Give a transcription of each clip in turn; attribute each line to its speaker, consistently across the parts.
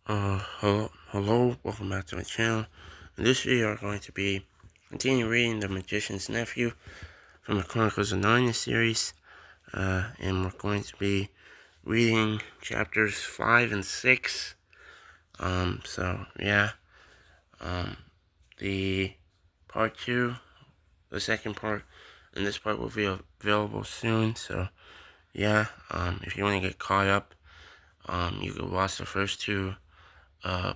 Speaker 1: Hello, welcome back to my channel. In this video, we're going to be continuing reading The Magician's Nephew from the Chronicles of Narnia series, and we're going to be reading chapters 5 and 6. The part 2, the second part, and this part will be available soon. If you want to get caught up, you can watch the first two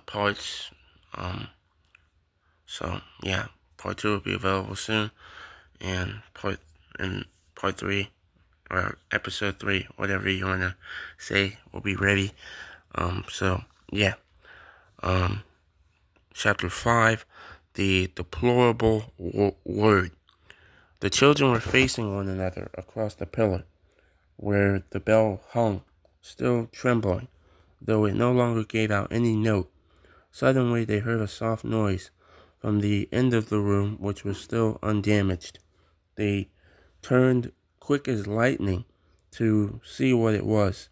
Speaker 1: parts. Part 2 will be available soon, and part 3, or episode 3, whatever you wanna say, will be ready. Chapter 5, the deplorable word. The children were facing one another across the pillar, where the bell hung, still trembling, though it no longer gave out any note. Suddenly they heard a soft noise from the end of the room, which was still undamaged. They turned quick as lightning to see what it was.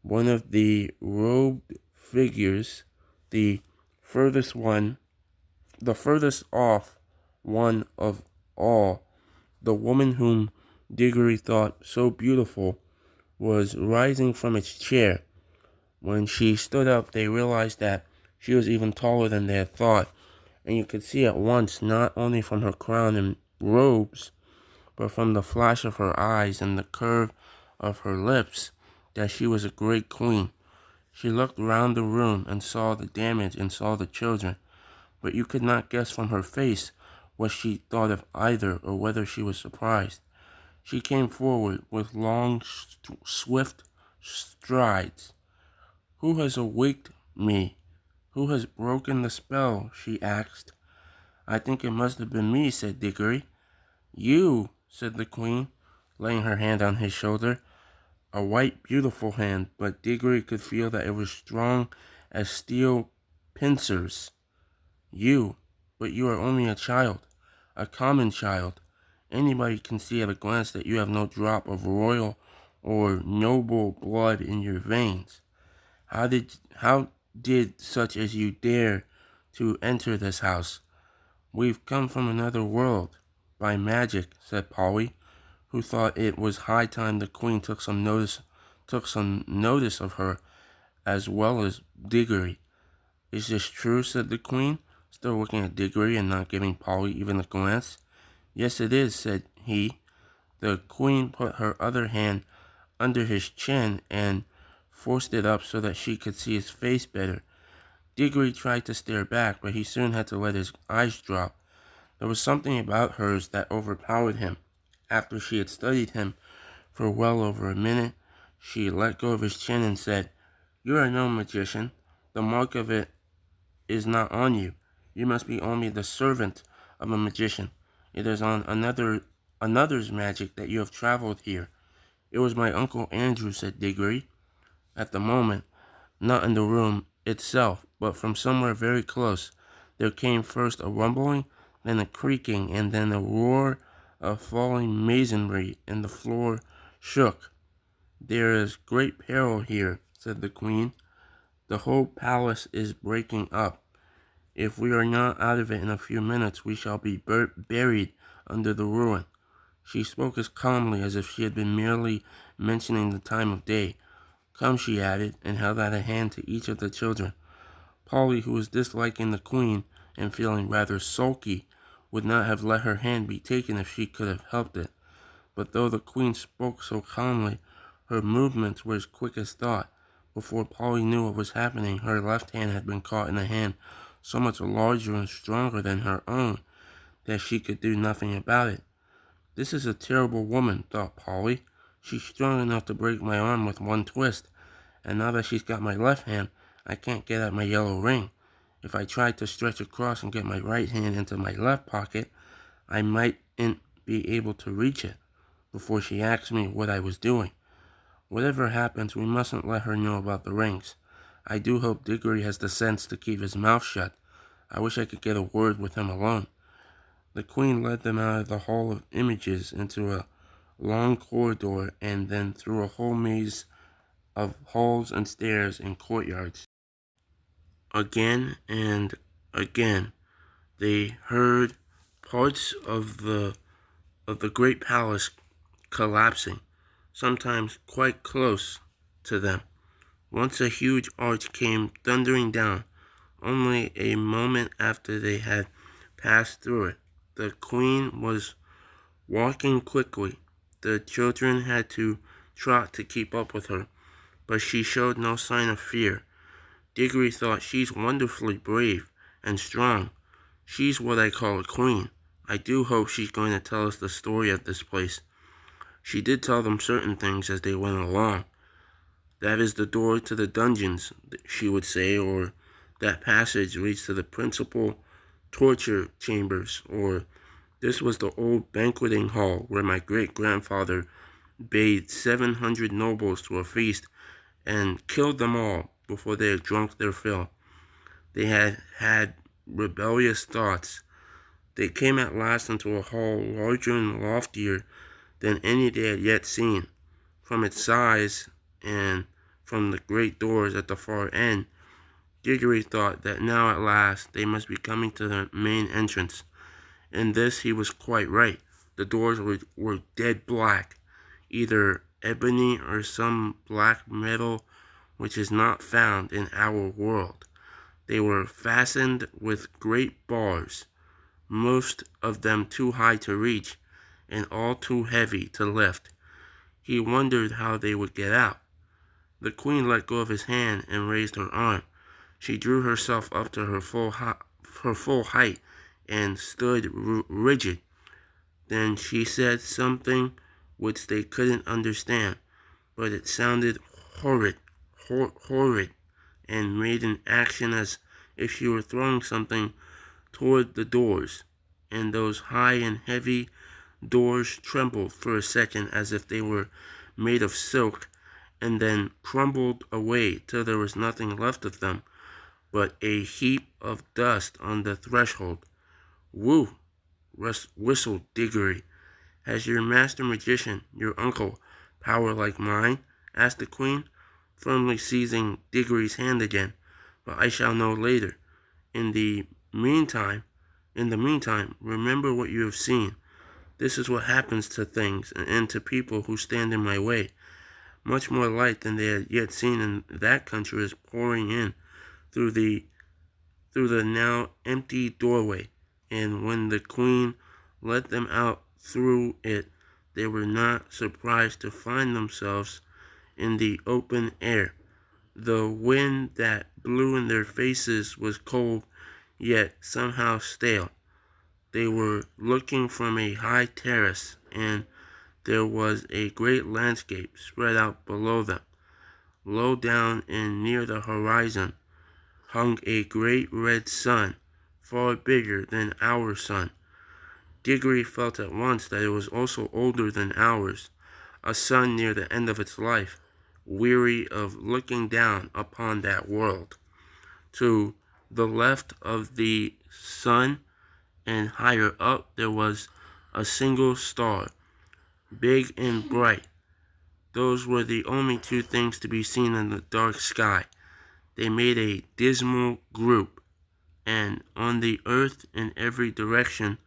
Speaker 1: One of the robed figures, the furthest off one of all, the woman whom Diggory thought so beautiful, was rising from its chair. When she stood up, they realized that she was even taller than they had thought, and you could see at once, not only from her crown and robes, but from the flash of her eyes and the curve of her lips, that she was a great queen. She looked round the room and saw the damage and saw the children, but you could not guess from her face what she thought of either or whether she was surprised. She came forward with long, swift strides. "Who has awaked me? Who has broken the spell?" she asked. "I think it must have been me," said Diggory. "You," said the queen, laying her hand on his shoulder. A white, beautiful hand, but Diggory could feel that it was strong as steel pincers. "You, but you are only a child, a common child. Anybody can see at a glance that you have no drop of royal or noble blood in your veins. How did such as you dare to enter this house?" "We've come from another world, by magic," said Polly, who thought it was high time the queen took some notice of her as well as Diggory. "Is this true?" said the queen, still looking at Diggory and not giving Polly even a glance. "Yes, it is," said he. The queen put her other hand under his chin and forced it up so that she could see his face better. Diggory tried to stare back, but he soon had to let his eyes drop. There was something about hers that overpowered him. After she had studied him for well over a minute, she let go of his chin and said, "You are no magician. The mark of it is not on you. You must be only the servant of a magician. It is on another's magic that you have traveled here." "It was my Uncle Andrew," said Diggory. At the moment, not in the room itself, but from somewhere very close, there came first a rumbling, then a creaking, and then a roar of falling masonry, and the floor shook. "There is great peril here," said the queen. "The whole palace is breaking up. If we are not out of it in a few minutes, we shall be buried under the ruin." She spoke as calmly as if she had been merely mentioning the time of day. "Come," she added, and held out a hand to each of the children. Polly, who was disliking the queen and feeling rather sulky, would not have let her hand be taken if she could have helped it. But though the queen spoke so calmly, her movements were as quick as thought. Before Polly knew what was happening, her left hand had been caught in a hand so much larger and stronger than her own that she could do nothing about it. "This is a terrible woman," thought Polly. "She's strong enough to break my arm with one twist, and now that she's got my left hand, I can't get at my yellow ring. If I tried to stretch across and get my right hand into my left pocket, I mightn't be able to reach it before she asked me what I was doing. Whatever happens, we mustn't let her know about the rings. I do hope Diggory has the sense to keep his mouth shut. I wish I could get a word with him alone." The queen led them out of the Hall of Images into a long corridor, and then through a whole maze of halls and stairs and courtyards. Again and again, they heard parts of the great palace collapsing, sometimes quite close to them. Once a huge arch came thundering down, only a moment after they had passed through it. The queen was walking quickly. The children had to trot to keep up with her, but she showed no sign of fear. Diggory thought, "She's wonderfully brave and strong. She's what I call a queen. I do hope she's going to tell us the story of this place." She did tell them certain things as they went along. "That is the door to the dungeons," she would say, or "that passage leads to the principal torture chambers," or "this was the old banqueting hall where my great-grandfather bade 700 nobles to a feast and killed them all before they had drunk their fill." They had had rebellious thoughts. They came at last into a hall larger and loftier than any they had yet seen. From its size, and from the great doors at the far end, Diggory thought that now at last they must be coming to the main entrance. In this he was quite right. The doors were dead black, either ebony or some black metal which is not found in our world. They were fastened with great bars, most of them too high to reach, and all too heavy to lift. He wondered how they would get out. The queen let go of his hand and raised her arm. She drew herself up to her full height and stood rigid. Then she said something which they couldn't understand, but it sounded horrid, and made an action as if she were throwing something toward the doors, and those high and heavy doors trembled for a second as if they were made of silk, and then crumbled away till there was nothing left of them but a heap of dust on the threshold. "Whew!" whistled Diggory. "Has your master magician, your uncle, power like mine?" asked the queen, firmly seizing Diggory's hand again. "But I shall know later. In the meantime, remember what you have seen. This is what happens to things and to people who stand in my way. Much more light than they had yet seen in that country is pouring in through the now empty doorway, and when the queen let them out through it, they were not surprised to find themselves in the open air. The wind that blew in their faces was cold, yet somehow stale. They were looking from a high terrace, and there was a great landscape spread out below them. Low down and near the horizon hung a great red sun, far bigger than our sun. Diggory felt at once that it was also older than ours, a sun near the end of its life, weary of looking down upon that world. To the left of the sun and higher up there was a single star, big and bright. Those were the only two things to be seen in the dark sky. They made a dismal group, and on the earth in every direction,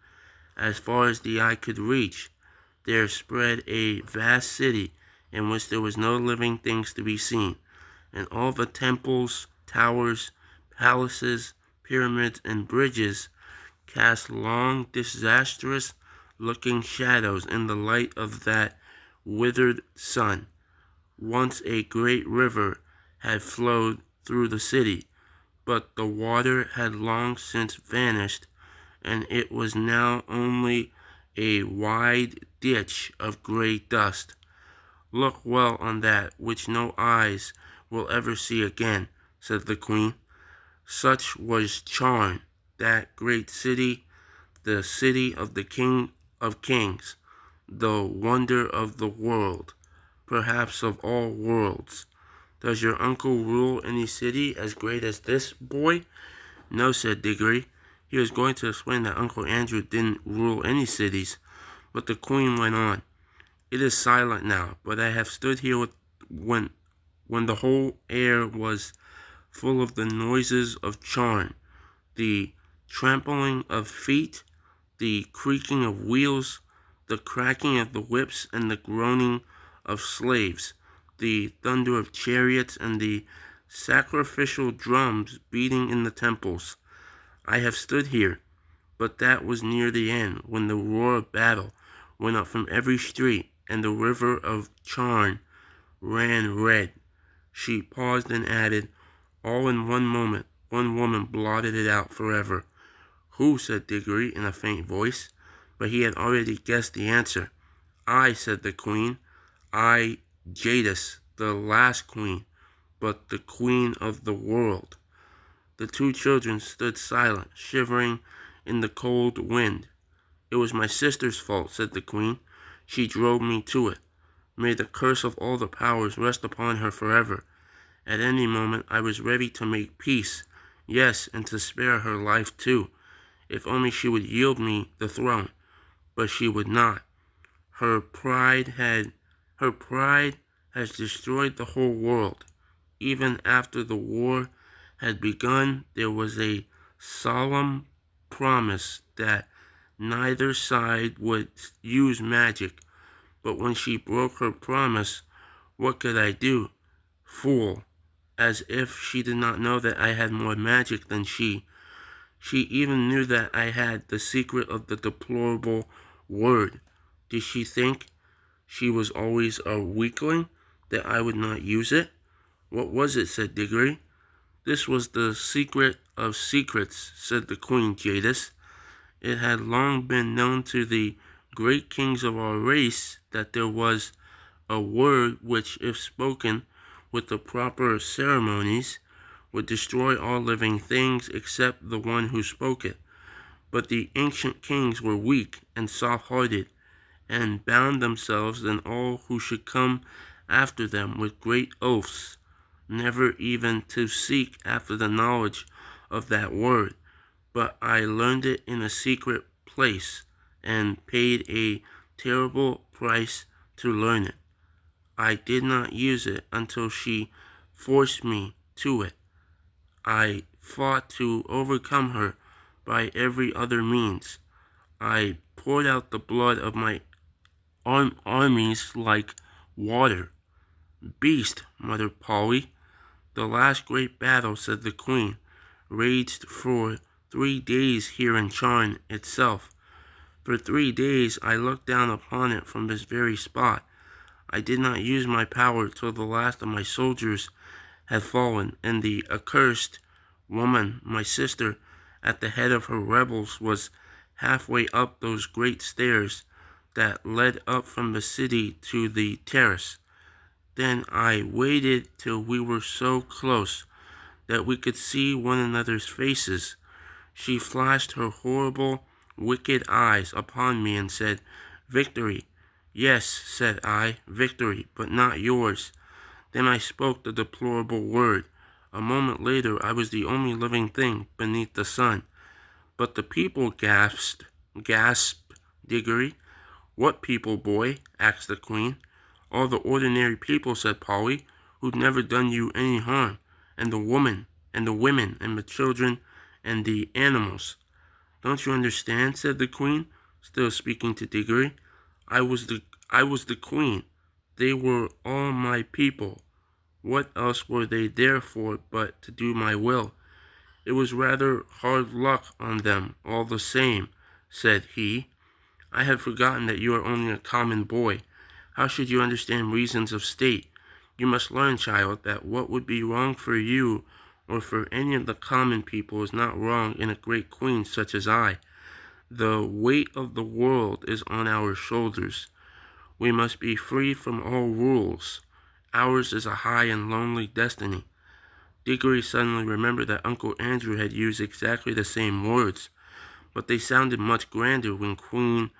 Speaker 1: as far as the eye could reach, there spread a vast city in which there was no living things to be seen, and all the temples, towers, palaces, pyramids, and bridges cast long, disastrous-looking shadows in the light of that withered sun. Once a great river had flowed through the city, but the water had long since vanished, and it was now only a wide ditch of gray dust. "Look well on that which no eyes will ever see again," said the queen. Such was Charn, that great city, the city of the King of Kings, the wonder of the world, perhaps of all worlds. "Does your uncle rule any city as great as this, boy?" "No," said Diggory. He was going to explain that Uncle Andrew didn't rule any cities, but the queen went on. "It is silent now, but I have stood here when the whole air was full of the noises of Charn, the trampling of feet, the creaking of wheels, the cracking of the whips, and the groaning of slaves, the thunder of chariots, and the sacrificial drums beating in the temples. I have stood here, but that was near the end, when the roar of battle went up from every street, and the river of Charn ran red. She paused and added, all in one moment, one woman blotted it out forever. Who? Said Diggory in a faint voice, but he had already guessed the answer. I, said the queen. I, Jadis, the last queen, but the queen of the world. The two children stood silent, shivering in the cold wind. It was my sister's fault, said the queen. She drove me to it. May the curse of all the powers rest upon her forever. At any moment I was ready to make peace, yes, and to spare her life too, if only she would yield me the throne. But she would not. Her pride has destroyed the whole world. Even after the war had begun, there was a solemn promise that neither side would use magic. But when she broke her promise, what could I do? Fool. As if she did not know that I had more magic than she. She even knew that I had the secret of the deplorable word. Did she think she was always a weakling, that I would not use it? What was it? Said Diggory. This was the secret of secrets, said the Queen Jadis. It had long been known to the great kings of our race that there was a word which, if spoken with the proper ceremonies, would destroy all living things except the one who spoke it. But the ancient kings were weak and soft-hearted, and bound themselves and all who should come after them with great oaths, never even to seek after the knowledge of that word. But I learned it in a secret place, and paid a terrible price to learn it. I did not use it until she forced me to it. I fought to overcome her by every other means. I poured out the blood of my armies like water. Beast, muttered Polly. The last great battle, said the queen, raged for 3 days here in Charn itself. For 3 days I looked down upon it from this very spot. I did not use my power till the last of my soldiers had fallen, and the accursed woman, my sister, at the head of her rebels, was halfway up those great stairs that led up from the city to the terrace. Then I waited till we were so close that we could see one another's faces. She flashed her horrible, wicked eyes upon me and said, Victory. Yes, said I, victory, but not yours. Then I spoke the deplorable word. A moment later I was the only living thing beneath the sun. But the people gasped Diggory. What people, boy? Asked the queen. All the ordinary people, said Polly, who'd never done you any harm, and the women, and the children, and the animals. Don't you understand? Said the queen, still speaking to Diggory. I was the queen. They were all my people. What else were they there for but to do my will? It was rather hard luck on them, all the same, said he. I had forgotten that you are only a common boy. How should you understand reasons of state? You must learn, child, that what would be wrong for you or for any of the common people is not wrong in a great queen such as I. The weight of the world is on our shoulders. We must be free from all rules. Ours is a high and lonely destiny. Diggory suddenly remembered that Uncle Andrew had used exactly the same words, but they sounded much grander when Queen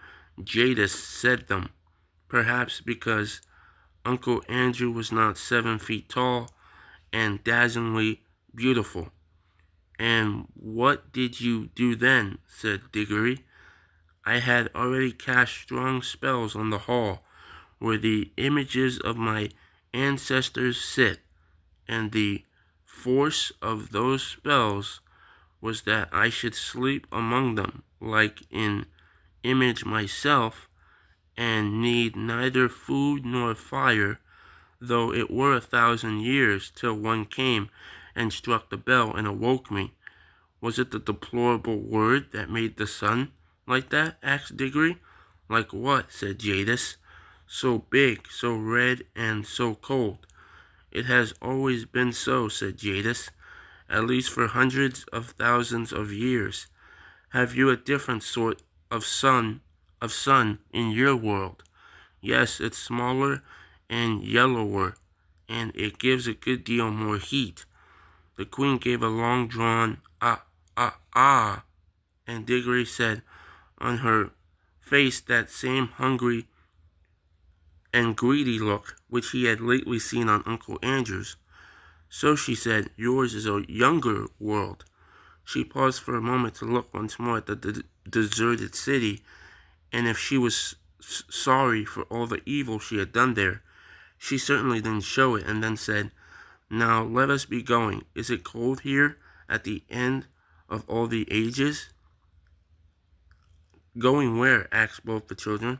Speaker 1: Jadis said them, perhaps because Uncle Andrew was not 7 feet tall and dazzlingly beautiful. And what did you do then? Said Diggory. I had already cast strong spells on the hall where the images of my ancestors sit, and the force of those spells was that I should sleep among them, like an image myself, and need neither food nor fire, though it were 1,000 years till one came and struck the bell and awoke me. Was it the deplorable word that made the sun like that? Asked Diggory. Like what? Said Jadis. So big, so red, and so cold. It has always been so, said Jadis, at least for hundreds of thousands of years. Have you a different sort of sun in your world? Yes, it's smaller and yellower, and it gives a good deal more heat. The queen gave a long drawn ah, and Diggory said on her face that same hungry and greedy look which he had lately seen on Uncle Andrew's. So she said, yours is a younger world. She paused for a moment to look once more at the deserted city, and if she was sorry for all the evil she had done there, she certainly didn't show it, and then said, now let us be going. Is it cold here at the end of all the ages? Going where? Asked both the children.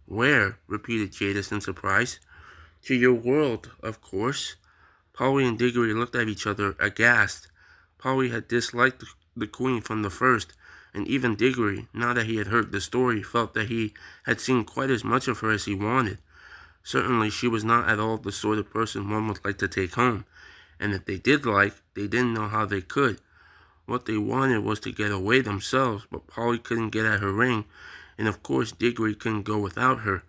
Speaker 1: Where? Repeated Jadis in surprise. To your world, of course. Polly and Diggory looked at each other, aghast. Polly had disliked the queen from the first, and even Diggory, now that he had heard the story, felt that he had seen quite as much of her as he wanted. Certainly she was not at all the sort of person one would like to take home, and if they did like, they didn't know how they could. What they wanted was to get away themselves, but Polly couldn't get at her ring, and of course Diggory couldn't go without her.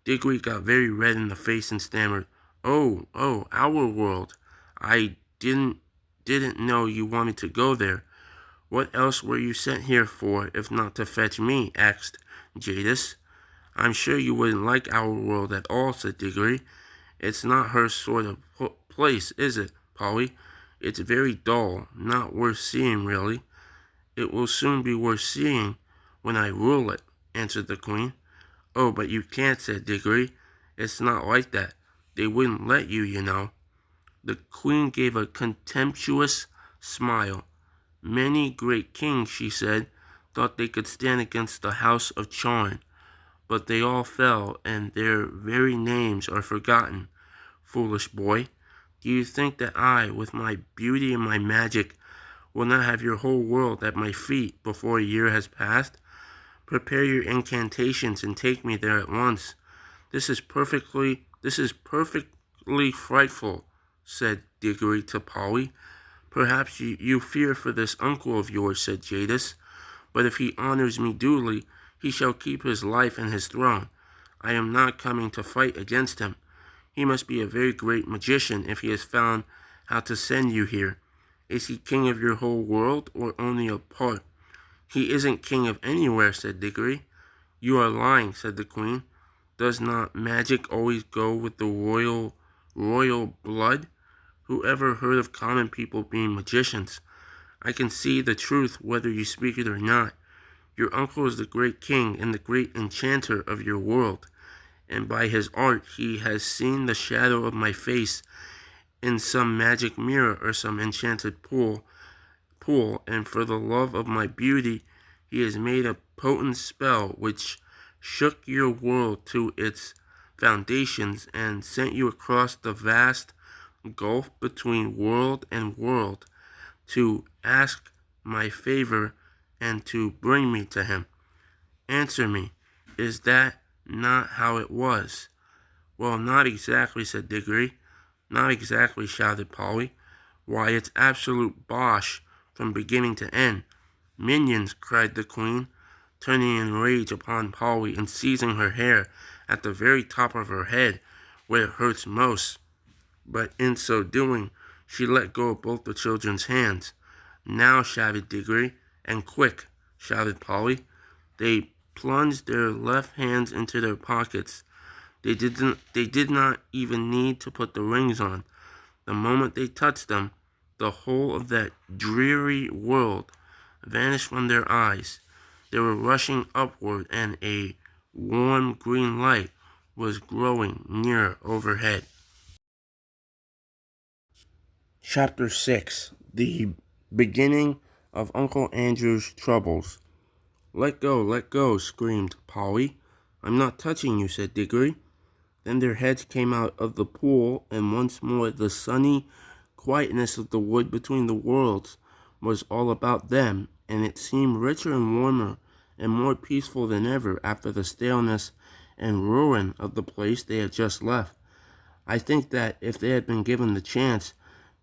Speaker 1: Diggory got very red in the face and stammered, oh, our world. I didn't know you wanted to go there. What else were you sent here for, if not to fetch me? Asked Jadis. I'm sure you wouldn't like our world at all, said Diggory. It's not her sort of place, is it, Polly? It's very dull, not worth seeing, really. It will soon be worth seeing when I rule it, answered the queen. Oh, but you can't, said Diggory. It's not like that. They wouldn't let you, you know. The queen gave a contemptuous smile. Many great kings, she said, thought they could stand against the house of Charn, but they all fell, and their very names are forgotten. Foolish boy, do you think that I, with my beauty and my magic, will not have your whole world at my feet before a year has passed? Prepare your incantations and take me there at once. This is perfectly frightful, said Diggory to Polly. Perhaps you fear for this uncle of yours, said Jadis, but if he honors me duly, he shall keep his life and his throne. I am not coming to fight against him. He must be a very great magician if he has found how to send you here. Is he king of your whole world, or only a part? He isn't king of anywhere, said Diggory. You are lying, said the queen. Does not magic always go with the royal blood? Who ever heard of common people being magicians? I can see the truth whether you speak it or not. Your uncle is the great king and the great enchanter of your world, and by his art he has seen the shadow of my face in some magic mirror or some enchanted pool, and for the love of my beauty he has made a potent spell which shook your world to its foundations and sent you across the vast gulf between world and world to ask my favor and to bring me to him. Answer me, is that not how it was? Well, not exactly, said Diggory. Not exactly, shouted Polly. Why, it's absolute bosh from beginning to end. Minions, cried the queen, turning in rage upon Polly and seizing her hair at the very top of her head, where it hurts most. But in so doing, she let go of both the children's hands. Now, shouted Diggory, and quick, shouted Polly. They plunged their left hands into their pockets. They did not even need to put the rings on. The moment they touched them, the whole of that dreary world vanished from their eyes. They were rushing upward, and a warm green light was growing near overhead. Chapter 6. The Beginning of Uncle Andrew's Troubles. Let go, screamed Polly. I'm not touching you, said Diggory. Then their heads came out of the pool, and once more the sunny quietness of the wood between the worlds was all about them, and it seemed richer and warmer and more peaceful than ever after the staleness and ruin of the place they had just left. I think that if they had been given the chance,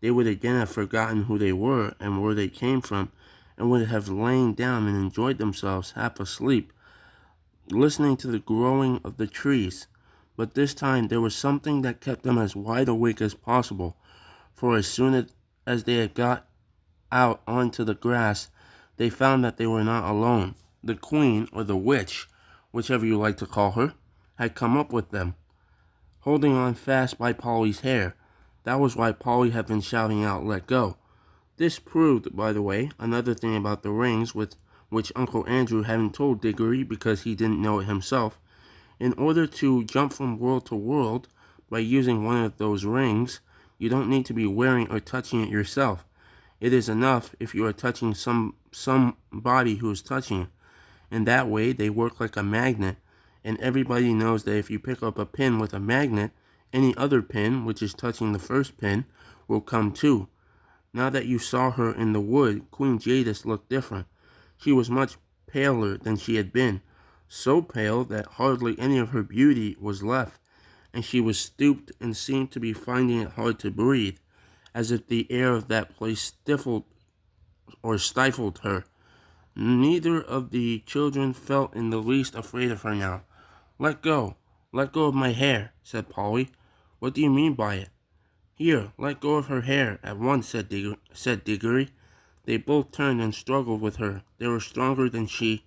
Speaker 1: they would again have forgotten who they were and where they came from, and would have lain down and enjoyed themselves half asleep, listening to the growing of the trees. But this time there was something that kept them as wide awake as possible, for as soon as they had got out onto the grass, they found that they were not alone. The queen, or the witch, whichever you like to call her, had come up with them, holding on fast by Polly's hair. That was why Polly had been shouting out, "Let go." This proved, by the way, another thing about the rings with which Uncle Andrew hadn't told Diggory because he didn't know it himself. In order to jump from world to world by using one of those rings, you don't need to be wearing or touching it yourself. It is enough if you are touching somebody who is touching it. In that way, they work like a magnet, and everybody knows that if you pick up a pin with a magnet, any other pin, which is touching the first pin, will come too. Now that you saw her in the wood, Queen Jadis looked different. She was much paler than she had been, so pale that hardly any of her beauty was left, and she was stooped and seemed to be finding it hard to breathe, as if the air of that place stifled her. Neither of the children felt in the least afraid of her now. Let go of my hair," said Polly. "What do you mean by it?" "Here, let go of her hair at once," said Diggory. They both turned and struggled with her. They were stronger than she,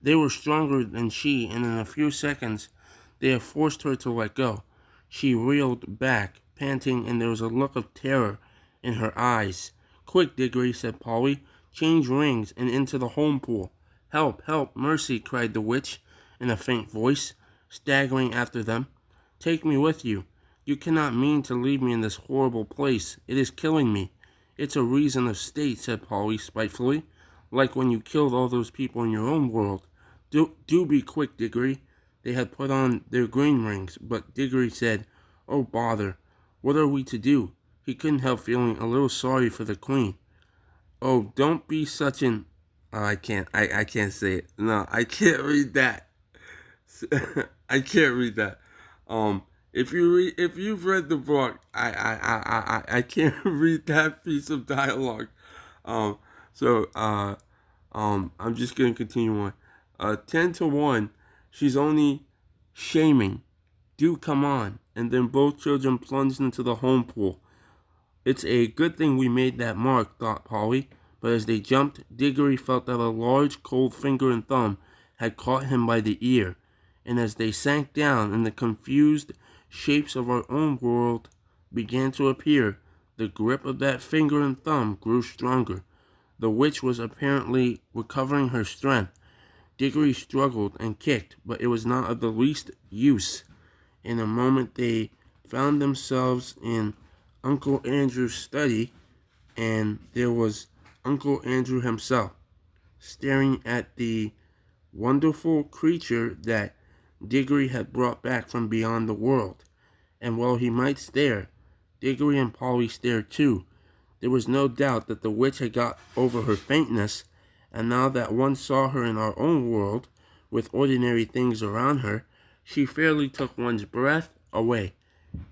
Speaker 1: and in a few seconds they had forced her to let go. She reeled back, panting, and there was a look of terror in her eyes. "Quick, Diggory," said Polly. "Change rings and into the home pool." "Help, help, mercy," cried the witch in a faint voice, staggering after them. "Take me with you. You cannot mean to leave me in this horrible place. It is killing me." "It's a reason of state," said Polly spitefully, "like when you killed all those people in your own world. Do be quick, Diggory." They had put on their green rings, but Diggory said, "Oh, bother. What are we to do?" He couldn't help feeling a little sorry for the queen. "Oh, don't be such an..." Oh, I can't say it. No, I can't read that. I can't read that. If you've read the book, I can't read that piece of dialogue. Um, I'm just gonna continue on. 10-1. She's only shaming. Do come on. And then both children plunged into the home pool. It's a good thing we made that mark, thought Polly. But as they jumped, Diggory felt that a large, cold finger and thumb had caught him by the ear. And as they sank down and the confused shapes of our own world began to appear, the grip of that finger and thumb grew stronger. The witch was apparently recovering her strength. Diggory struggled and kicked, but it was not of the least use. In a moment they found themselves in Uncle Andrew's study, and there was Uncle Andrew himself, staring at the wonderful creature that Diggory had brought back from beyond the world. And while he might stare, Diggory and Polly stared too. There was no doubt that the witch had got over her faintness, and now that one saw her in our own world, with ordinary things around her, she fairly took one's breath away.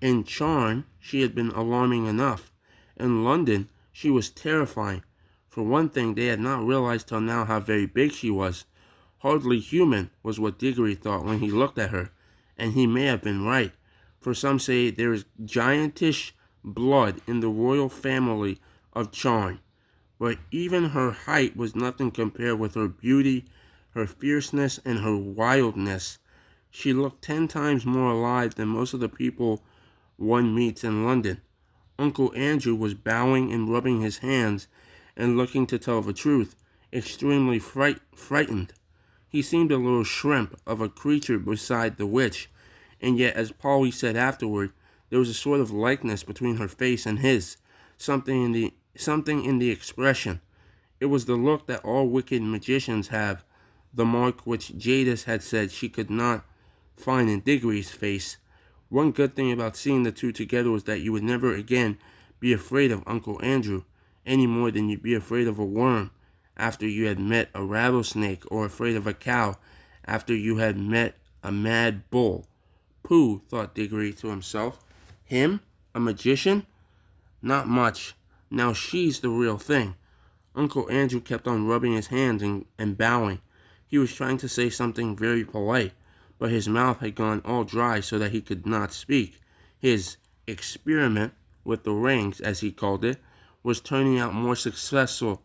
Speaker 1: In Charn, she had been alarming enough. In London, she was terrifying. For one thing, they had not realized till now how very big she was. Hardly human was what Diggory thought when he looked at her, and he may have been right, for some say there is giantish blood in the royal family of Charn. But even her height was nothing compared with her beauty, her fierceness, and her wildness. She looked 10 times more alive than most of the people one meets in London. Uncle Andrew was bowing and rubbing his hands and looking, to tell the truth, extremely frightened. He seemed a little shrimp of a creature beside the witch, and yet, as Polly said afterward, there was a sort of likeness between her face and his. something in the expression. It was the look that all wicked magicians have, the mark which Jadis had said she could not find in Diggory's face. One good thing about seeing the two together was that you would never again be afraid of Uncle Andrew, any more than you'd be afraid of a worm after you had met a rattlesnake, or afraid of a cow after you had met a mad bull. Pooh, thought Diggory to himself. Him? A magician? Not much. Now she's the real thing. Uncle Andrew kept on rubbing his hands and bowing. He was trying to say something very polite, but his mouth had gone all dry so that he could not speak. His experiment with the rings, as he called it, was turning out more successful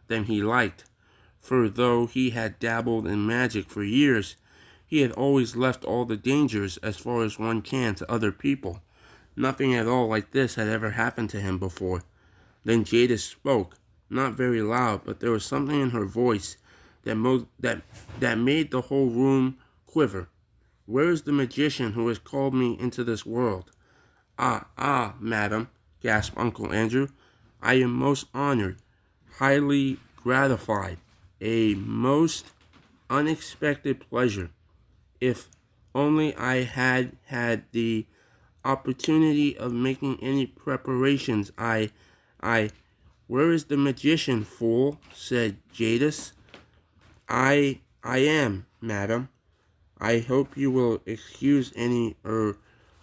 Speaker 1: than he liked. For though he had dabbled in magic for years, he had always left all the dangers as far as one can to other people. Nothing at all like this had ever happened to him before. Then Jadis spoke, not very loud, but there was something in her voice that made the whole room quiver. Where is the magician who has called me into this world? Ah, madam, gasped Uncle Andrew. I am most honored, highly gratified, a most unexpected pleasure. If only I had had the opportunity of making any preparations, where is the magician, fool? Said Jadis. I am, madam. I hope you will excuse any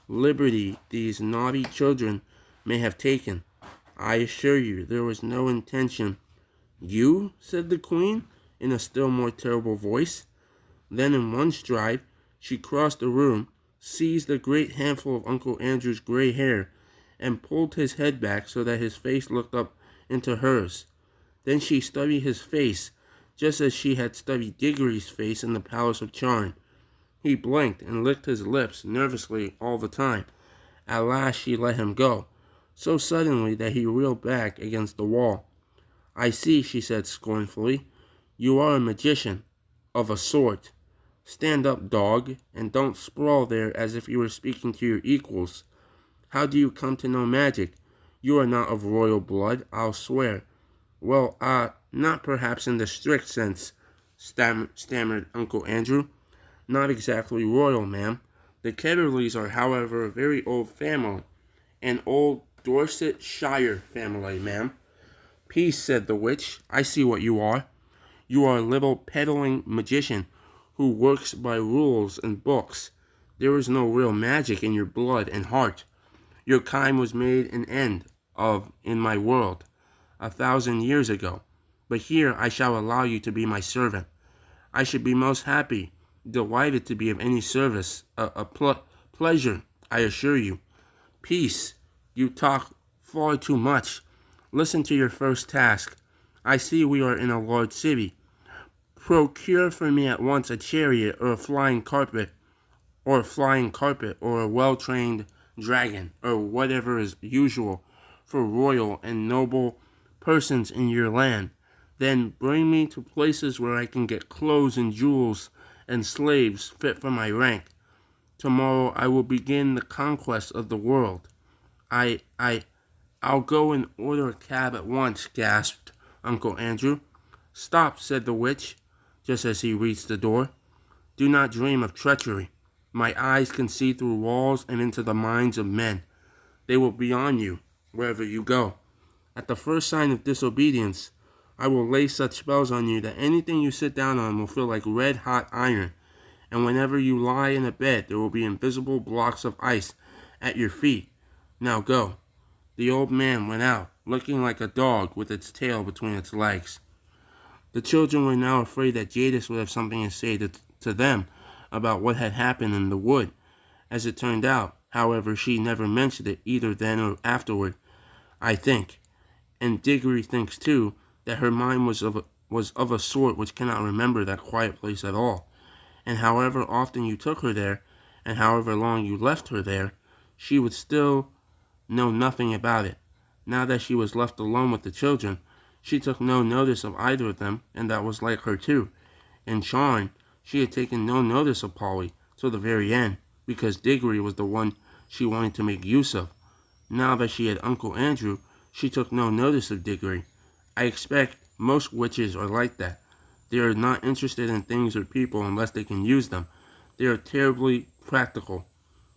Speaker 1: liberty these naughty children may have taken. I assure you there was no intention. You? Said the queen, in a still more terrible voice. Then in one stride she crossed the room, seized a great handful of Uncle Andrew's gray hair, and pulled his head back so that his face looked up into hers. Then she studied his face, just as she had studied Diggory's face in the Palace of Charn. He blinked and licked his lips nervously all the time. At last she let him go, so suddenly that he reeled back against the wall. I see, she said scornfully. You are a magician, of a sort. Stand up, dog, and don't sprawl there as if you were speaking to your equals. How do you come to know magic? You are not of royal blood, I'll swear. Well, not perhaps in the strict sense, stammered Uncle Andrew. Not exactly royal, ma'am. The Ketterleys are, however, a very old family, an old Dorsetshire family, ma'am. Peace, said the witch. I see what you are. You are a little peddling magician who works by rules and books. There is no real magic in your blood and heart. Your kind was made an end of in my world 1,000 years ago, but here I shall allow you to be my servant. I should be most happy, delighted to be of any service, pleasure, I assure you. Peace, you talk far too much. Listen to your first task. I see we are in a large city. Procure for me at once a chariot or a flying carpet, or a well-trained dragon, or whatever is usual for royal and noble persons in your land. Then bring me to places where I can get clothes and jewels and slaves fit for my rank. Tomorrow I will begin the conquest of the world. I'll go and order a cab at once, gasped Uncle Andrew. Stop, said the witch, just as he reached the door. Do not dream of treachery. My eyes can see through walls and into the minds of men. They will be on you, wherever you go. At the first sign of disobedience, I will lay such spells on you that anything you sit down on will feel like red-hot iron, and whenever you lie in a bed, there will be invisible blocks of ice at your feet. Now go. The old man went out, looking like a dog with its tail between its legs. The children were now afraid that Jadis would have something to say to them about what had happened in the wood. As it turned out, however, she never mentioned it either then or afterward, I think. And Diggory thinks, too, that her mind was of a sort which cannot remember that quiet place at all. And however often you took her there, and however long you left her there, she would still know nothing about it. Now that she was left alone with the children, she took no notice of either of them, and that was like her too. In Charn, she had taken no notice of Polly till the very end, because Diggory was the one she wanted to make use of. Now that she had Uncle Andrew, she took no notice of Diggory. I expect most witches are like that. They are not interested in things or people unless they can use them. They are terribly practical.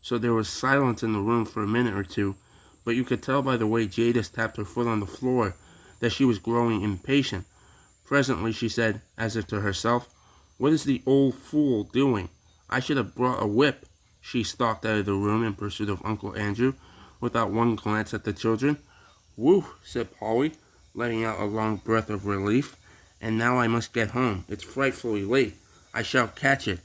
Speaker 1: So there was silence in the room for a minute or two, but you could tell by the way Jadis tapped her foot on the floor that she was growing impatient. Presently she said, as if to herself, "What is the old fool doing? I should have brought a whip." She stalked out of the room in pursuit of Uncle Andrew, without one glance at the children. "Whew," said Polly, letting out a long breath of relief. "And now I must get home. It's frightfully late. I shall catch it."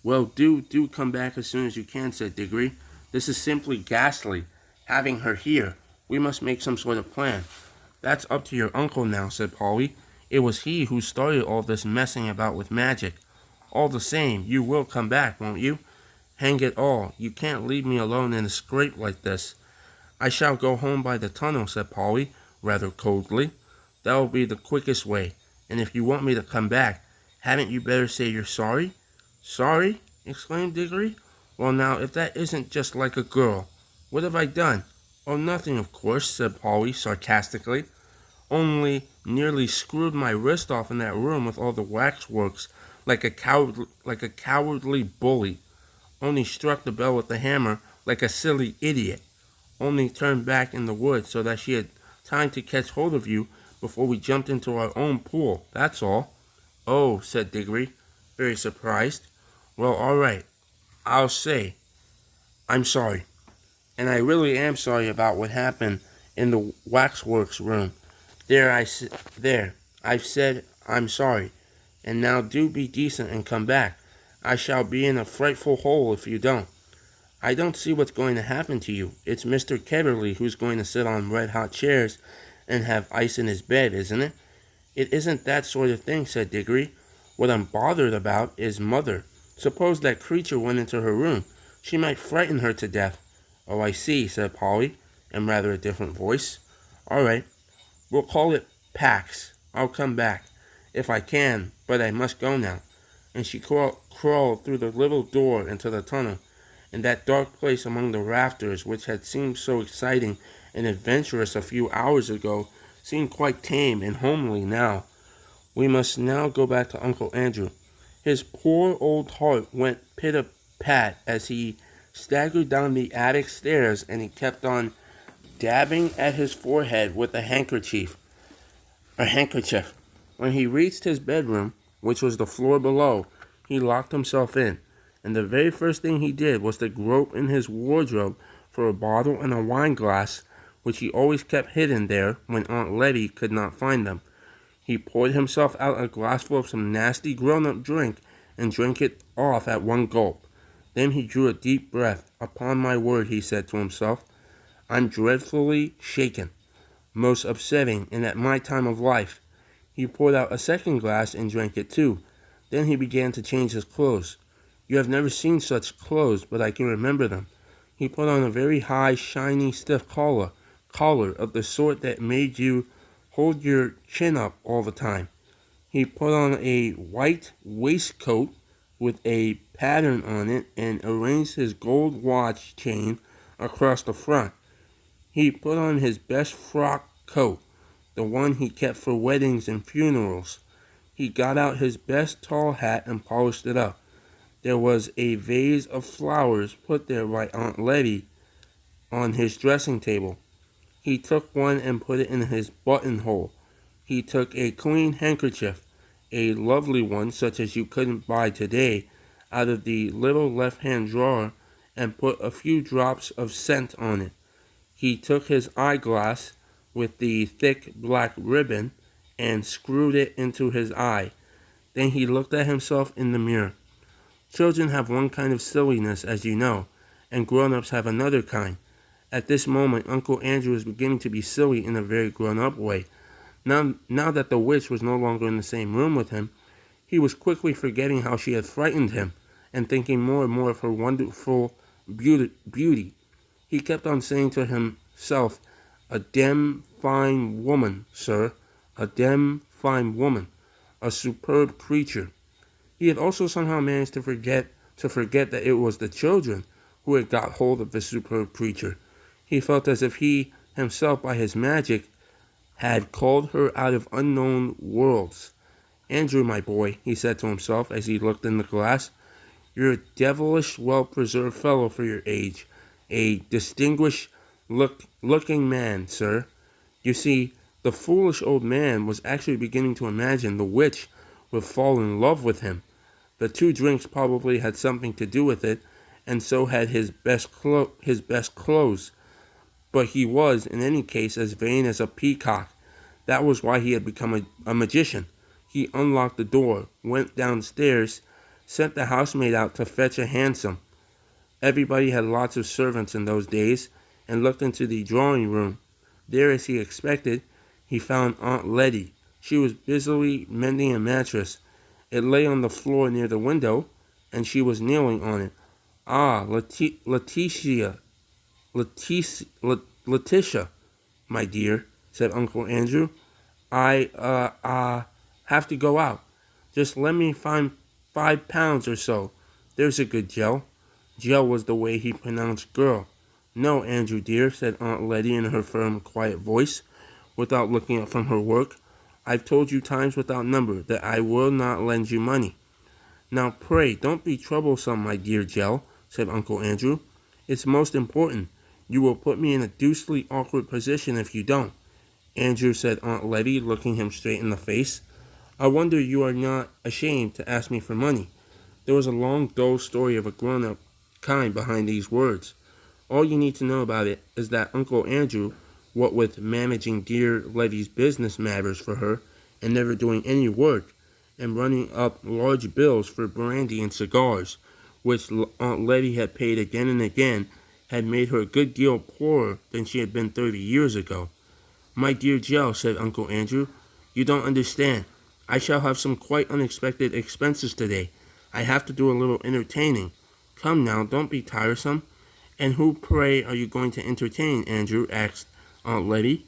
Speaker 1: "Well, do come back as soon as you can," said Diggory. "This is simply ghastly, having her here. We must make some sort of plan." "That's up to your uncle now," said Polly. "It was he who started all this messing about with magic. All the same, you will come back, won't you? Hang it all, you can't leave me alone in a scrape like this." "I shall go home by the tunnel," said Polly, rather coldly. "That will be the quickest way. And if you want me to come back, hadn't you better say you're sorry?" "Sorry?" exclaimed Diggory. "Well now, if that isn't just like a girl. What have I done?" "Oh, nothing, of course," said Polly, sarcastically. "Only nearly screwed my wrist off in that room with all the waxworks, like a cowardly bully. Only struck the bell with the hammer like a silly idiot. Only turned back in the wood so that she had time to catch hold of you before we jumped into our own pool. That's all." "Oh," said Diggory, very surprised. "Well, all right. I'll say I'm sorry. And I really am sorry about what happened in the waxworks room. There, I've said I'm sorry. And now do be decent and come back. I shall be in a frightful hole if you don't." "I don't see what's going to happen to you. It's Mr. Ketterly who's going to sit on red-hot chairs and have ice in his bed, isn't it?" "It isn't that sort of thing," said Diggory. "What I'm bothered about is Mother. Suppose that creature went into her room. She might frighten her to death." "Oh, I see," said Polly, in rather a different voice. "All right. We'll call it Pax. I'll come back, if I can, but I must go now." And she crawled through the little door into the tunnel, and that dark place among the rafters, which had seemed so exciting and adventurous a few hours ago, seemed quite tame and homely now. We must now go back to Uncle Andrew. His poor old heart went pit-a-pat as he staggered down the attic stairs, and he kept on dabbing at his forehead with a handkerchief. When he reached his bedroom, which was the floor below, he locked himself in, and the very first thing he did was to grope in his wardrobe for a bottle and a wine glass, which he always kept hidden there when Aunt Letty could not find them. He poured himself out a glassful of some nasty grown-up drink and drank it off at one gulp. Then he drew a deep breath. "Upon my word," he said to himself, "I'm dreadfully shaken. Most upsetting, and at my time of life." He poured out a second glass and drank it too. Then he began to change his clothes. You have never seen such clothes, but I can remember them. He put on a very high, shiny, stiff collar of the sort that made you hold your chin up all the time. He put on a white waistcoat with a pattern on it and arranged his gold watch chain across the front. He put on his best frock coat, the one he kept for weddings and funerals. He got out his best tall hat and polished it up. There was a vase of flowers put there by Aunt Letty on his dressing table. He took one and put it in his buttonhole. He took a clean handkerchief, a lovely one such as you couldn't buy today, out of the little left-hand drawer and put a few drops of scent on it. He took his eyeglass with the thick black ribbon and screwed it into his eye. Then he looked at himself in the mirror. Children have one kind of silliness, as you know, and grown-ups have another kind. At this moment, Uncle Andrew was beginning to be silly in a very grown-up way. Now that the witch was no longer in the same room with him, he was quickly forgetting how she had frightened him and thinking more and more of her wonderful beauty. He kept on saying to himself, "A dem fine woman, sir, a dem fine woman, a superb creature." He had also somehow managed to forget that it was the children who had got hold of the superb creature. He felt as if he himself, by his magic, had called her out of unknown worlds. Andrew, my boy, he said to himself as he looked in the glass, you're a devilish well-preserved fellow for your age. A distinguished looking man, sir. You see, the foolish old man was actually beginning to imagine the witch would fall in love with him. The 2 drinks probably had something to do with it, and so had his best clothes. But he was, in any case, as vain as a peacock. That was why he had become a magician. He unlocked the door, went downstairs, sent the housemaid out to fetch a hansom. Everybody had lots of servants in those days, and looked into the drawing room. There, as he expected, he found Aunt Letty. She was busily mending a mattress. It lay on the floor near the window, and she was kneeling on it. Ah, Letitia, my dear, said Uncle Andrew. I have to go out. Just let me find £5 or so. There's a good Jill. Jill was the way he pronounced girl. No, Andrew dear, said Aunt Letty in her firm, quiet voice, without looking up from her work. I've told you times without number that I will not lend you money. Now pray, don't be troublesome, my dear Jill, said Uncle Andrew. It's most important. You will put me in a deucedly awkward position if you don't. Andrew, said Aunt Letty, looking him straight in the face. I wonder you are not ashamed to ask me for money. There was a long, dull story of a grown-up kind behind these words. All you need to know about it is that Uncle Andrew, what with managing dear Letty's business matters for her, and never doing any work, and running up large bills for brandy and cigars, which Aunt Letty had paid again and again, had made her a good deal poorer than she had been 30 years ago. My dear Jill, said Uncle Andrew, you don't understand. I shall have some quite unexpected expenses today. I have to do a little entertaining. Come now, don't be tiresome. And who, pray, are you going to entertain, Andrew? Asked Aunt Letty.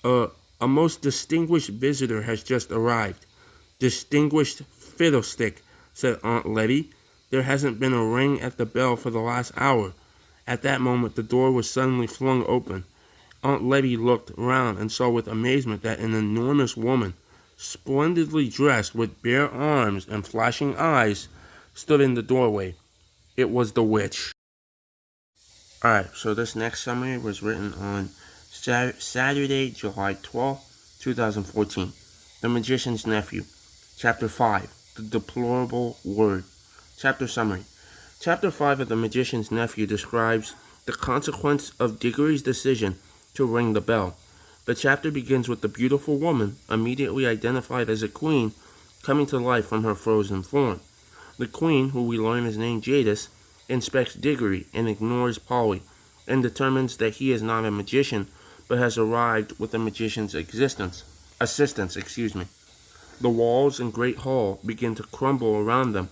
Speaker 1: A most distinguished visitor has just arrived. Distinguished fiddlestick, said Aunt Letty. There hasn't been a ring at the bell for the last hour. At that moment the door was suddenly flung open. Aunt Letty looked round and saw with amazement that an enormous woman, splendidly dressed with bare arms and flashing eyes, stood in the doorway. It was the witch. Alright, so this next summary was written on Saturday, July 12th, 2014. The Magician's Nephew. Chapter 5. The Deplorable Word. Chapter Summary. Chapter 5 of The Magician's Nephew describes the consequence of Diggory's decision to ring the bell. The chapter begins with the beautiful woman, immediately identified as a queen, coming to life from her frozen form. The queen, who we learn is named Jadis, inspects Diggory and ignores Polly, and determines that he is not a magician, but has arrived with the magician's assistance. The walls and great hall begin to crumble around them,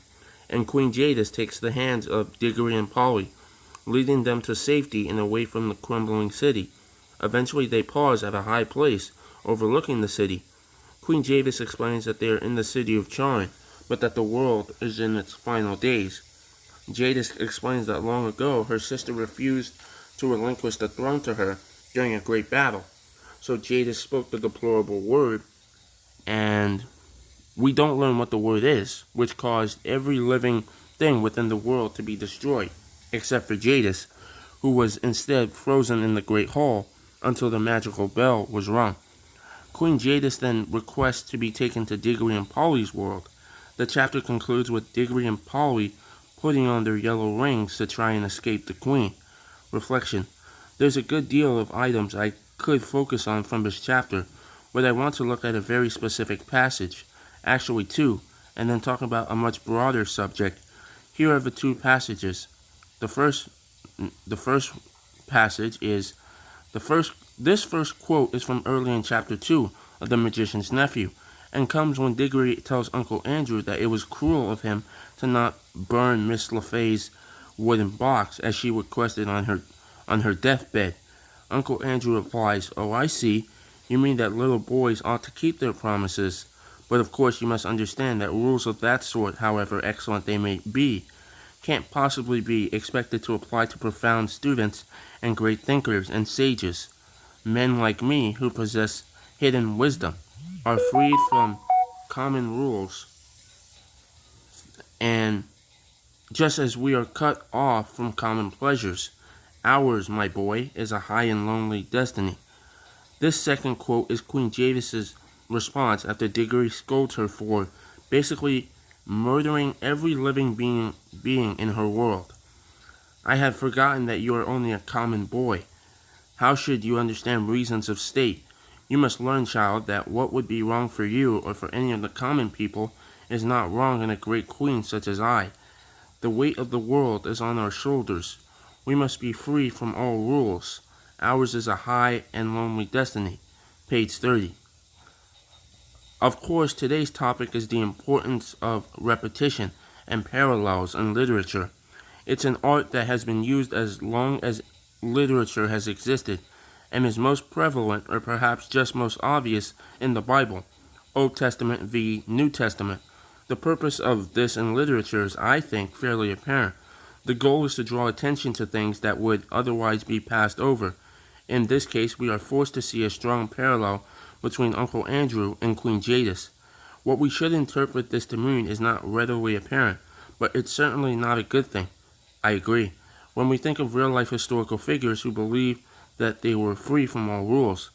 Speaker 1: and Queen Jadis takes the hands of Diggory and Polly, leading them to safety and away from the crumbling city. Eventually they pause at a high place, overlooking the city. Queen Jadis explains that they are in the city of Charn, but that the world is in its final days. Jadis explains that long ago her sister refused to relinquish the throne to her during a great battle. So Jadis spoke the deplorable word, and we don't learn what the word is, which caused every living thing within the world to be destroyed, except for Jadis, who was instead frozen in the great hall until the magical bell was rung. Queen Jadis then requests to be taken to Diggory and Polly's world. The chapter concludes with Diggory and Polly putting on their yellow rings to try and escape the queen. Reflection. There's a good deal of items I could focus on from this chapter, but I want to look at a very specific passage, actually two, and then talk about a much broader subject. Here are the two passages. The first passage is this first quote is from early in chapter 2 of The Magician's Nephew, and comes when Diggory tells Uncle Andrew that it was cruel of him to not burn Miss LeFay's wooden box as she requested on her deathbed. Uncle Andrew replies, "Oh, I see. You mean that little boys ought to keep their promises. But of course you must understand that rules of that sort, however excellent they may be, can't possibly be expected to apply to profound students and great thinkers and sages. Men like me who possess hidden wisdom are freed from common rules, and just as we are cut off from common pleasures, ours, my boy, is a high and lonely destiny. This second quote is Queen Jadis's response after Diggory scolds her for basically murdering every living being in her world. I had forgotten that you are only a common boy. How should you understand reasons of state? You must learn, child, that what would be wrong for you or for any of the common people is not wrong in a great queen such as I. The weight of the world is on our shoulders. We must be free from all rules. Ours is a high and lonely destiny. Page 30. Of course, today's topic is the importance of repetition and parallels in literature. It's an art that has been used as long as literature has existed and is most prevalent, or perhaps just most obvious, in the Bible, Old Testament v. New Testament. The purpose of this in literature is, I think, fairly apparent. The goal is to draw attention to things that would otherwise be passed over. In this case, we are forced to see a strong parallel between Uncle Andrew and Queen Jadis. What we should interpret this to mean is not readily apparent, but it's certainly not a good thing. I agree. When we think of real-life historical figures who believe that they were free from all rules,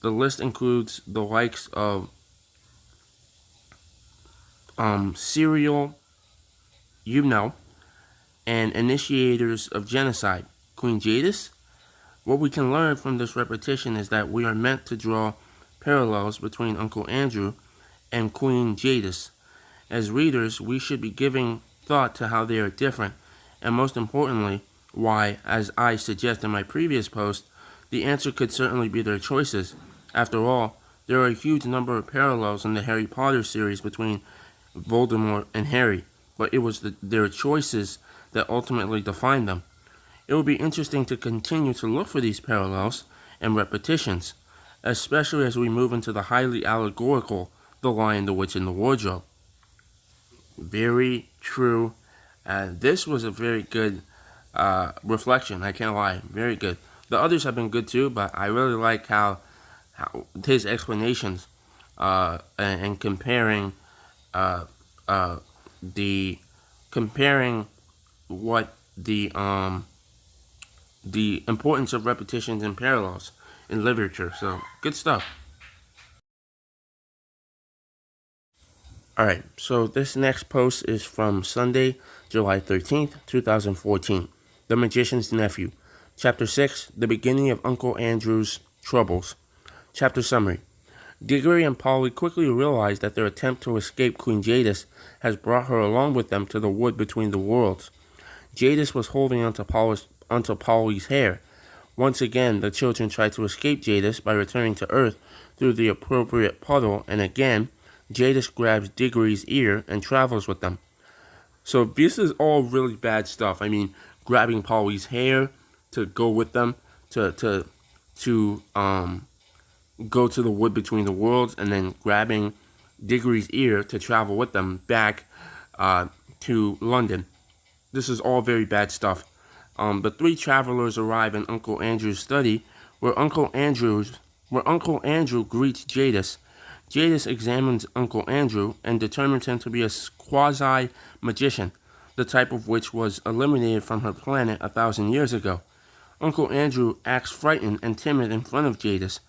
Speaker 1: the list includes the likes of serial, and initiators of genocide, Queen Jadis. What we can learn from this repetition is that we are meant to draw parallels between Uncle Andrew and Queen Jadis. As readers, we should be giving thought to how they are different, and most importantly, why, as I suggest in my previous post, the answer could certainly be their choices. After all, there are a huge number of parallels in the Harry Potter series between Voldemort and Harry, but it was their choices that ultimately defined them. It will be interesting to continue to look for these parallels and repetitions, especially as we move into the highly allegorical The Lion, the Witch, and the Wardrobe. Very true. This was a very good reflection, I can't lie. Very good. The others have been good too, but I really like how his explanations and comparing comparing what the importance of repetitions and parallels in literature. So good stuff. Alright, so this next post is from Sunday, July 13th, 2014. The Magician's Nephew. Chapter 6, The Beginning of Uncle Andrew's Troubles. Chapter Summary. Diggory and Polly quickly realize that their attempt to escape Queen Jadis has brought her along with them to the wood between the worlds. Jadis was holding onto Polly's hair. Once again, the children try to escape Jadis by returning to Earth through the appropriate puddle, and again, Jadis grabs Diggory's ear and travels with them. So this is all really bad stuff. I mean, grabbing Polly's hair to go with them to go to the wood between the worlds, and then grabbing Diggory's ear to travel with them back to London. This is all very bad stuff. The three travelers arrive in Uncle Andrew's study, where Uncle Andrew greets Jadis. Jadis examines Uncle Andrew and determines him to be a quasi-magician, the type of which was eliminated from her planet 1,000 years ago. Uncle Andrew acts frightened and timid in front of Jadis.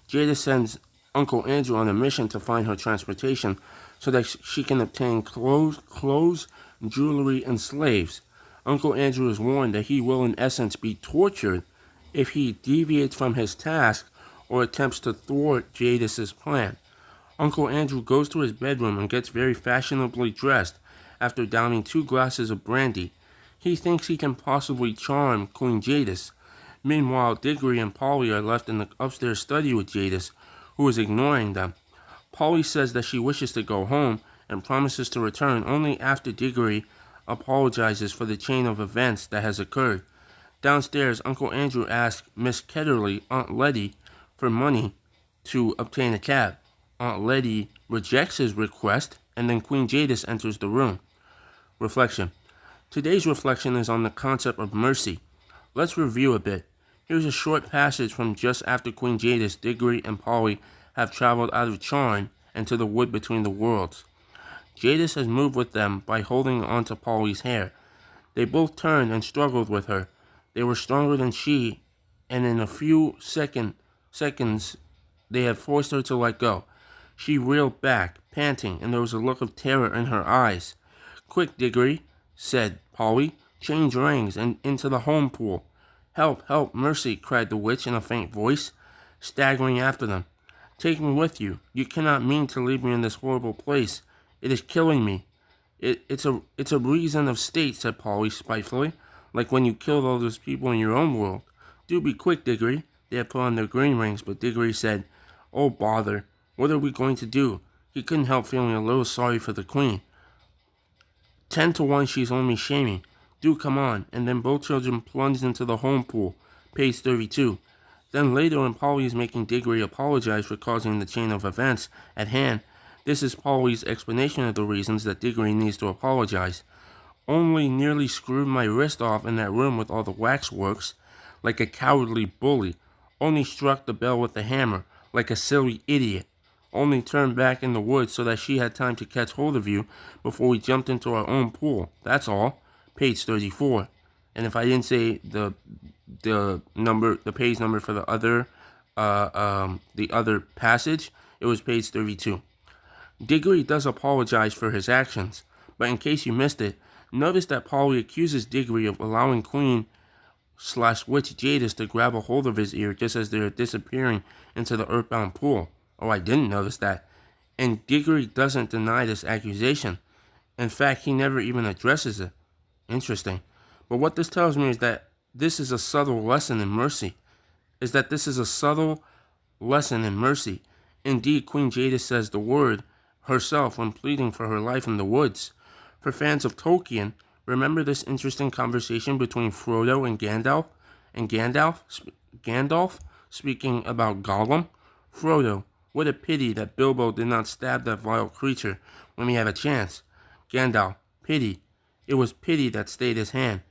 Speaker 1: Jadis sends Uncle Andrew on a mission to find her transportation so that she can obtain clothes, jewelry, and slaves. Uncle Andrew is warned that he will in essence be tortured if he deviates from his task or attempts to thwart Jadis's plan. Uncle Andrew goes to his bedroom and gets very fashionably dressed after downing 2 glasses of brandy. He thinks he can possibly charm Queen Jadis. Meanwhile, Diggory and Polly are left in the upstairs study with Jadis, who is ignoring them. Polly says that she wishes to go home and promises to return only after Diggory apologizes for the chain of events that has occurred. Downstairs, Uncle Andrew asks Miss Ketterly, Aunt Letty, for money to obtain a cab. Aunt Letty rejects his request, and then Queen Jadis enters the room. Reflection. Today's reflection is on the concept of mercy. Let's review a bit. Here's a short passage from just after Queen Jadis, Diggory, and Polly have traveled out of Charn and to the wood between the worlds. Jadis has moved with them by holding onto Polly's hair. They both turned and struggled with her. They were stronger than she, and in a few seconds they had forced her to let go. She reeled back, panting, and there was a look of terror in her eyes. "Quick, Diggory," said Polly. "Change rings and into the home pool." "Help, help, mercy," cried the witch in a faint voice, staggering after them. "Take me with you. You cannot mean to leave me in this horrible place. It is killing me." It's a reason of state," said Polly spitefully, "like when you killed all those people in your own world. Do be quick, Diggory." They had put on their green rings, but Diggory said, "Oh, bother. What are we going to do?" He couldn't help feeling a little sorry for the queen. 10 to 1 she's only shaming. "Do come on." And then both children plunged into the home pool. Page 32. Then later, when Polly is making Diggory apologize for causing the chain of events at hand, this is Polly's explanation of the reasons that Diggory needs to apologize. "Only nearly screwed my wrist off in that room with all the waxworks, like a cowardly bully. Only struck the bell with the hammer, like a silly idiot. Only turned back in the woods so that she had time to catch hold of you before we jumped into our own pool. That's all." Page 34. And if I didn't say the page number for the other passage, it was page 32. Diggory does apologize for his actions, but in case you missed it, notice that Polly accuses Diggory of allowing Queen/Witch Jadis to grab a hold of his ear just as they're disappearing into the earthbound pool. Oh, I didn't notice that. And Diggory doesn't deny this accusation. In fact, he never even addresses it. Interesting. But what this tells me is that this is a subtle lesson in mercy. Indeed, Queen Jadis says the word herself when pleading for her life in the woods. For fans of Tolkien, remember this interesting conversation between Frodo and Gandalf speaking about Gollum? "Frodo, what a pity that Bilbo did not stab that vile creature when he had a chance." Gandalf, "Pity. It was pity that stayed his hand.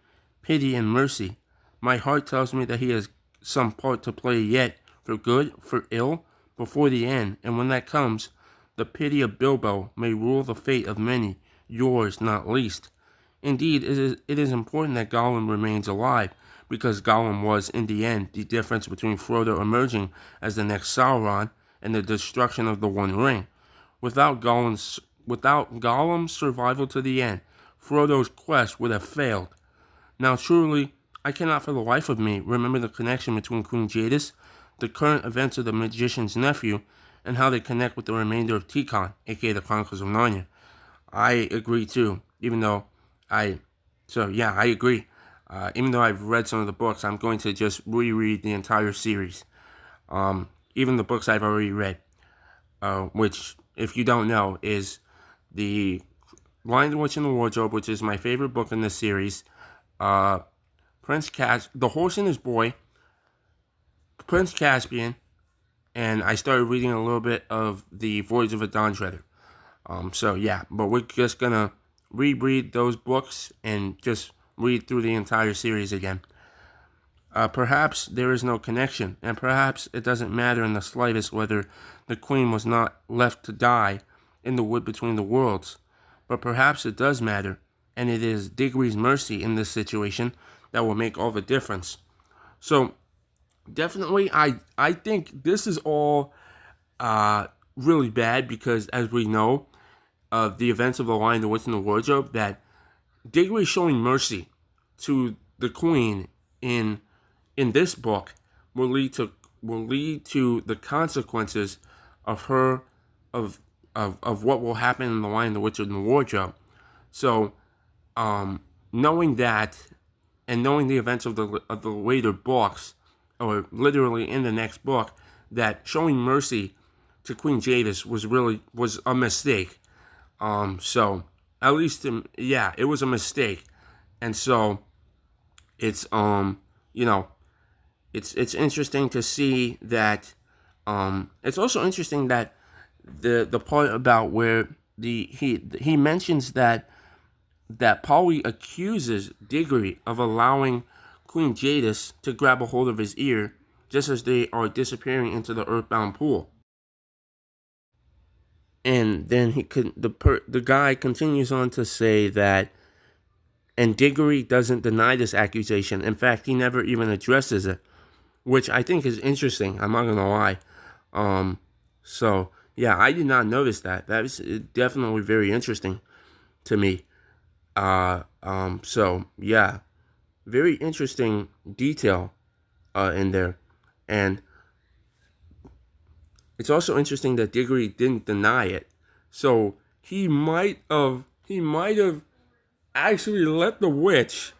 Speaker 1: Pity and mercy. My heart tells me that he has some part to play yet, for good, for ill, before the end, and when that comes, the pity of Bilbo may rule the fate of many, yours not least." Indeed, it is important that Gollum remains alive, because Gollum was, in the end, the difference between Frodo emerging as the next Sauron and the destruction of the One Ring. Without Gollum's survival to the end, Frodo's quest would have failed. Now, truly, I cannot for the life of me remember the connection between Queen Jadis, the current events of the magician's nephew, and how they connect with the remainder of Tikon, aka the Chronicles of Narnia. I agree too, even though I agree. Even though I've read some of the books, I'm going to just reread the entire series. Even the books I've already read, which, if you don't know, is the Lion, the Witch, and the Wardrobe, which is my favorite book in this series. The Horse and His Boy, Prince Caspian, and I started reading a little bit of the Voyage of a Dawn Treader. But we're just gonna reread those books and just read through the entire series again. Perhaps there is no connection, and perhaps it doesn't matter in the slightest whether the queen was not left to die in the wood between the worlds. But perhaps it does matter, and it is Diggory's mercy in this situation that will make all the difference. So, definitely, I think this is all really bad because, as we know, the events of The Lion, the Witch, and the Wardrobe, that Diggory showing mercy to the queen in this book will lead to the consequences of what will happen in The Lion, the Witch, and the Wardrobe. So, knowing that, and knowing the events of the later books, or literally in the next book, that showing mercy to Queen Jadis was a mistake. So at least, it was a mistake, and so it's it's interesting to see that. It's also interesting that the part about where he mentions that that Polly accuses Diggory of allowing Queen Jadis to grab a hold of his ear just as they are disappearing into the earthbound pool. And then the guy continues on to say that, and Diggory doesn't deny this accusation. In fact, he never even addresses it, which I think is interesting. I'm not gonna lie. So yeah, I did not notice that. That is definitely very interesting to me. So yeah, very interesting detail in there, and it's also interesting that Diggory didn't deny it. So he might have actually let the witch,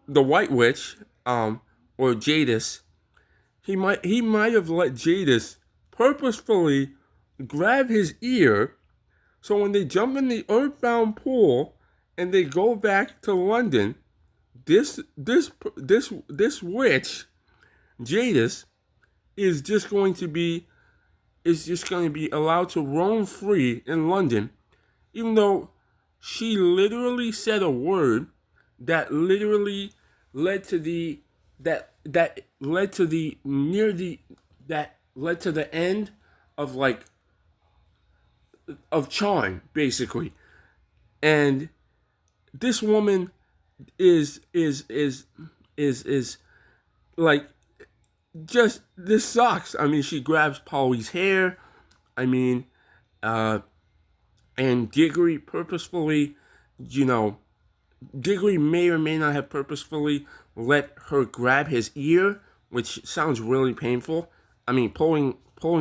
Speaker 1: the White Witch, or Jadis, he might have let Jadis purposefully grab his ear, so when they jump in the earthbound pool and they go back to London, this witch, Jadis, is just going to be allowed to roam free in London, even though she literally said a word that literally led to the that led to the near the that led to the end of charm, basically. And this woman is like, just, this sucks. I mean, she grabs Polly's hair. I mean, and Diggory purposefully, you know, Diggory may or may not have purposefully let her grab his ear, which sounds really painful. I mean, pulling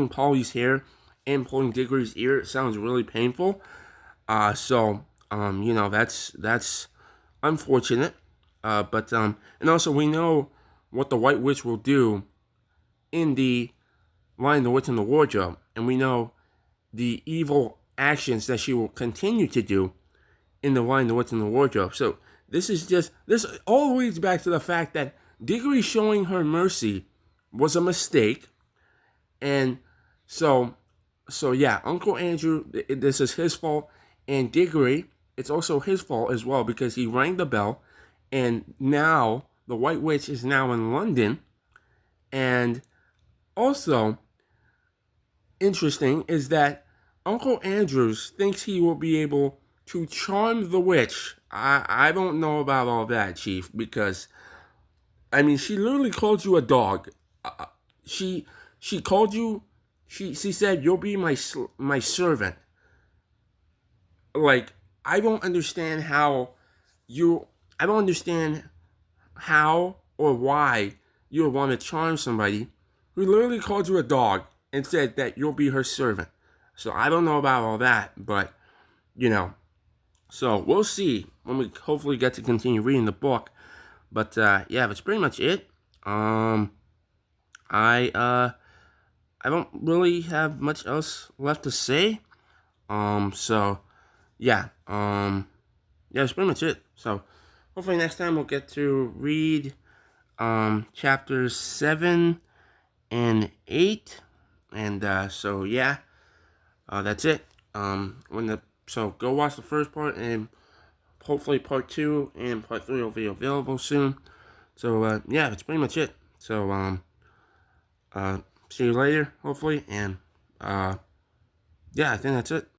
Speaker 1: Polly's hair and pulling Diggory's ear sounds really painful. That's unfortunate. And also we know what the White Witch will do in the Lion, the Witch, and the Wardrobe, and we know the evil actions that she will continue to do in the Lion, the Witch, and the Wardrobe. So this all leads back to the fact that Diggory showing her mercy was a mistake, and so yeah, Uncle Andrew, this is his fault, and Diggory, it's also his fault as well because he rang the bell, and now the White Witch is now in London, and also interesting is that Uncle Andrews thinks he will be able to charm the witch. I don't know about all that, Chief, because I mean, she literally called you a dog. She called you. She said you'll be my servant. Like, I don't understand how you. I don't understand how or why you would want to charm somebody who literally called you a dog and said that you'll be her servant. So I don't know about all that, but you know. So we'll see when we hopefully get to continue reading the book. But yeah, that's pretty much it. I don't really have much else left to say. So yeah, that's pretty much it. So hopefully next time we'll get to read chapters 7 and 8, and so yeah, that's it. So go watch the first part, and hopefully part 2 and part 3 will be available soon. So yeah, that's pretty much it. So see you later, hopefully, and yeah, I think that's it.